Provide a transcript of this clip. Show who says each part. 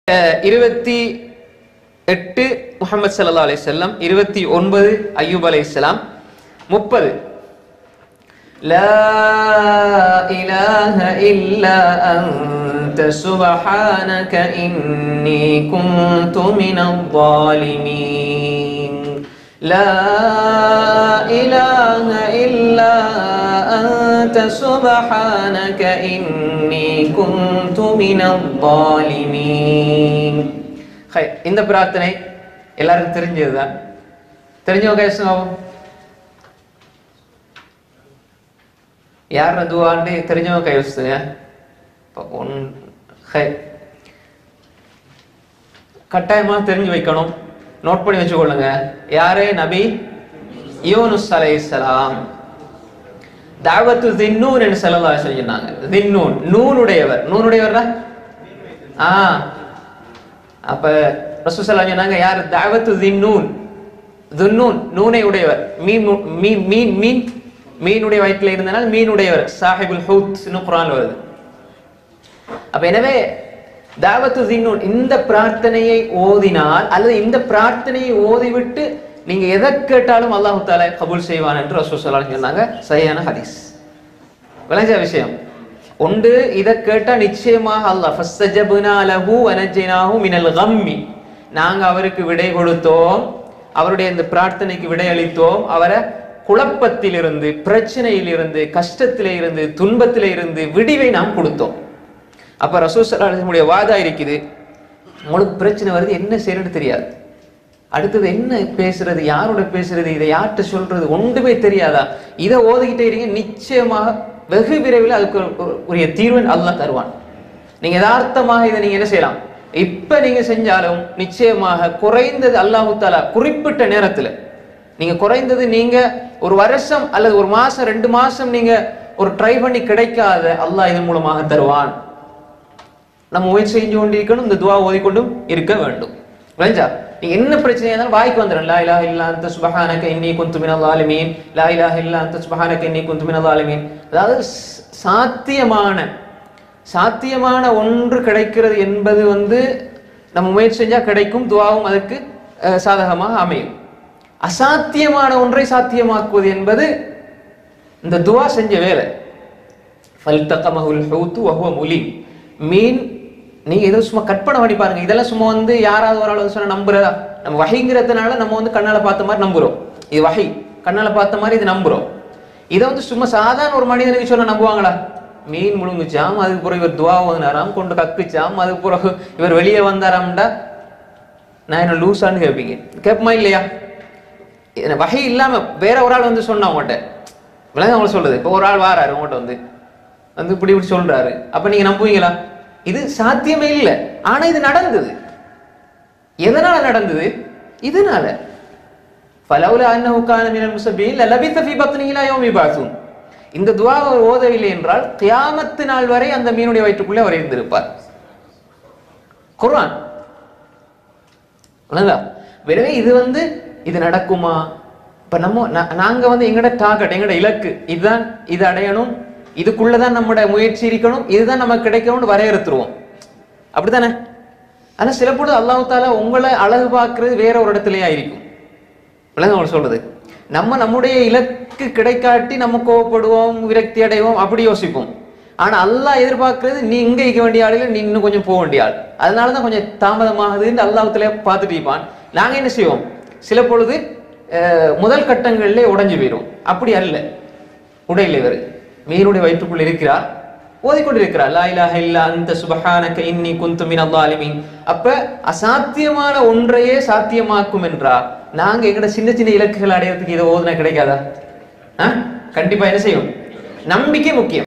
Speaker 1: 28 முஹம்மது ஸல்லல்லாஹு அலைஹி வஸல்லம், 29 அய்யூப் அலைஹிஸ்ஸலாம், 30 லா இலாஹ இல்லா அன்த சுப்ஹானக இன்னி குன்து மினல் ஸாலிமீன். லா இலாஹ இல்லா அன்த சுப்ஹானக இன்னி குன்து மினல் ஸாலிமீன். இந்த பிரார்த்தனை எல்லாருக்கும் தெரிஞ்சதுதான். தெரிஞ்சவங்க கைசுங்க, யார் துவான்னு தெரிஞ்சவங்க கை வச்சுங்க. கட்டாயமா தெரிஞ்சு வைக்கணும், நோட் பண்ணி வச்சுக்கொள்ளுங்க. யாரு? நபி யூனுஸ் அலைஹிஸ்ஸலாம். தாவத்து தின்னூன் என்று ஸல்லல்லாஹு அலைஹி வஸல்லம் சொன்னாங்க. தின்னூன், நூனுடையவர். நூனுடையவர் அப்ப ரசூல் ஸல்லல்லாஹு அலைஹி சொன்னாங்க, யார்? தாவத்து தின்னூன், துன்னூன், நூனை உடையவர். மீனுடைய வயிற்றில் இருந்தனால் மீனுடையவர், சாஹிபுல் ஹூத் குர்ஆன்ல வருது. அப்ப எனவே தாவத்து தின்னூன், இந்த பிரார்த்தனையை ஓதினால் அல்லது இந்த பிரார்த்தனையை ஓதிவிட்டு நீங்க எதை கேட்டாலும் அல்லாஹ் தஆலா கபூல் செய்வான் என்று ரசூல் ஸல்லல்லாஹு அலைஹி சொன்னாங்க. சஹீஹான ஹதீஸ். விளங்கிய விஷயம் ஒன்று, இதை கேட்டா நிச்சயமாக அல்லாஹ் ஃபஸ்தஜப்னா லஹு வனஜ்ஜைனாஹு மினல் கம்மி, நாங்க அவருக்கு விடை கொடுத்தோம், அவருடைய இந்த பிரார்த்தனைக்கு விடை அளித்தோம், அவரை குழப்பத்திலிருந்து, பிரச்சனையிலிருந்து, கஷ்டத்திலே இருந்து, துன்பத்திலே இருந்து விடிவை நாம் கொடுத்தோம். அப்ப ரசூல் ஸல்லல்லாஹு அலைஹி வஸல்லம் வாதா இருக்குது, உங்களுக்கு பிரச்சனை வருது, என்ன செய்யறது தெரியாது, அடுத்தது என்ன பேசுறது, யாரோட பேசுறது, இதை யார்கிட்ட சொல்றது, ஒன்றுமே தெரியாதா, இதை ஓதிக்கிட்டே இருங்க, நிச்சயமாக வெகு விரைவில் அதுக்கு உரிய தீர்வை அல்லாஹ் தருவான். நீங்க யதார்த்தமாக இதை நீங்க என்ன செய்யலாம், இப்ப நீங்க செஞ்சாலும் நிச்சயமாக குறைந்தது அல்லாஹ் தஆலா குறிப்பிட்ட நேரத்துல, நீங்க குறைந்தது நீங்க ஒரு வருஷம் அல்லது ஒரு மாசம் 2 மாசம் நீங்க ஒரு ட்ரை பண்ணி கிடைக்காத அல்லாஹ் இதன் மூலமாக தருவான். நம்ம முயற்சி செஞ்சு கொண்டிருக்கணும், இந்த துவா ஓதிக்கொண்டும் இருக்க வேண்டும். விளஞ்சா? நீங்க என்ன பிரச்சனையா இருந்தாலும் வாய்க்கு வந்துடும். லா இலாஹ இல்லா அன்த சுப்ஹானக இன்னி குன்து மினல் ஸாலிமீன், லா இலாஹ இல்லா அன்த சுப்ஹானக இன்னி குன்து மினல் ஸாலிமீன். அதாவது சாத்தியமான ஒன்று கிடைக்கிறது என்பது நம்ம முயற்சி செஞ்சா கிடைக்கும், துவாவும் அதற்கு சாதகமாக அமையும். அசாத்தியமான ஒன்றை சாத்தியமாக்குவது என்பது இந்த துவா செஞ்ச வேலை. ஃபல்தகமஹுல் ஹூத்து வஹுவ முலீம். மீன் நீங்க ஏதோ சும்மா கற்பனை பண்ணி பாருங்க. இதெல்லாம் சும்மா யாராவது ஒரு ஆள் சொன்னா நம்புறதா? நம்ம வஹீங்கிறதுனால நம்ம கண்ணால பார்த்த மாதிரி நம்புறோம். இது வஹீ, கண்ணால பார்த்த மாதிரி இது நம்புறோம். இதை சும்மா சாதாரண ஒரு மனிதனுக்கு சொன்னா நம்புவாங்களா? மீன் முழுங்குச்சாம், அதுக்கு பிறகு இவர் துவா ஓதுனாராம், கொண்டு கக்குச்சாம், அதுக்கு பிறகு இவர் வெளியே வந்தாராம்டா, நான் என்ன லூசான்னு கேட்பீங்க, கேட்பமா இல்லையா? வகை இல்லாம வேற ஒரு ஆள் சொன்னா உங்கள்கிட்ட விளங்க, அவங்கள சொல்றது. இப்போ ஒரு ஆள் வாராரு உங்கள்கிட்ட இப்படி இப்படி சொல்றாரு, அப்ப நீங்க நம்புவீங்களா? இது சாத்தியமே இல்லை. ஆனா இது நடந்தது. எதனால நடந்தது? இதனால ஃபலௌலா அன்னஹு கான மினல் முஸப்பிஹீன் லலபித ஃபீ பத்னிஹி இலா யௌமி யுபஅஸூன். இந்த துஆவை ஓதவில்லை என்றால் கியாமத் நாள் வரை அந்த மீனுடைய வயிற்றுக்குள்ளே அவர் இருந்திருப்பார். குர்ஆன். எனவே இது நடக்குமா? இப்ப நாங்க எங்கட டார்கெட், எங்கட இலக்கு இதுதான், இது அடையணும், இதுக்குள்ளதான் நம்முடைய முயற்சி இருக்கணும், இதுதான் நமக்கு கிடைக்கணும்னு வரையறுத்துருவோம். அப்படித்தானே? ஆனா சில பொழுது அல்லாஹ் தஆலா உங்களை அழகு பார்க்கிறது வேற ஒரு இடத்துலயா இருக்கும். விளங்க சொல்றது, நம்முடைய இலக்கு கிடைக்காட்டி நம்ம கோவப்படுவோம், விரக்தி அடைவோம், அப்படி யோசிப்போம். ஆனா அல்லாஹ் எதிர்பார்க்கிறது நீ இங்க இருக்க வேண்டிய ஆள் இல்லை, நீ இன்னும் கொஞ்சம் போக வேண்டிய ஆள், அதனாலதான் கொஞ்சம் தாமதமாகுதுன்னு அல்லாஹ் தஆலா பார்த்துட்டு இருப்பான். நாங்க என்ன செய்வோம், சில பொழுது முதல் கட்டங்களிலே உடைஞ்சு போயிடும். அப்படி அல்ல, உடையில இவர் மீனுடைய வயிற்றுக்குள் இருக்கிறார், ஓதிக்கொண்டிருக்கிறார் லா இலாஹ இல்லா அன்த சுப்ஹானக இன்னி குன்து மினல் ஸாலிமீன். அப்ப அசாத்தியமான ஒன்றையே சாத்தியமாக்கும் என்றா நாங்க எங்கட சின்ன சின்ன இலக்குகள் அடையறதுக்கு இதை ஓதுனா கிடைக்காதா? கண்டிப்பா என்ன செய்யும்? நம்பிக்கை முக்கியம்.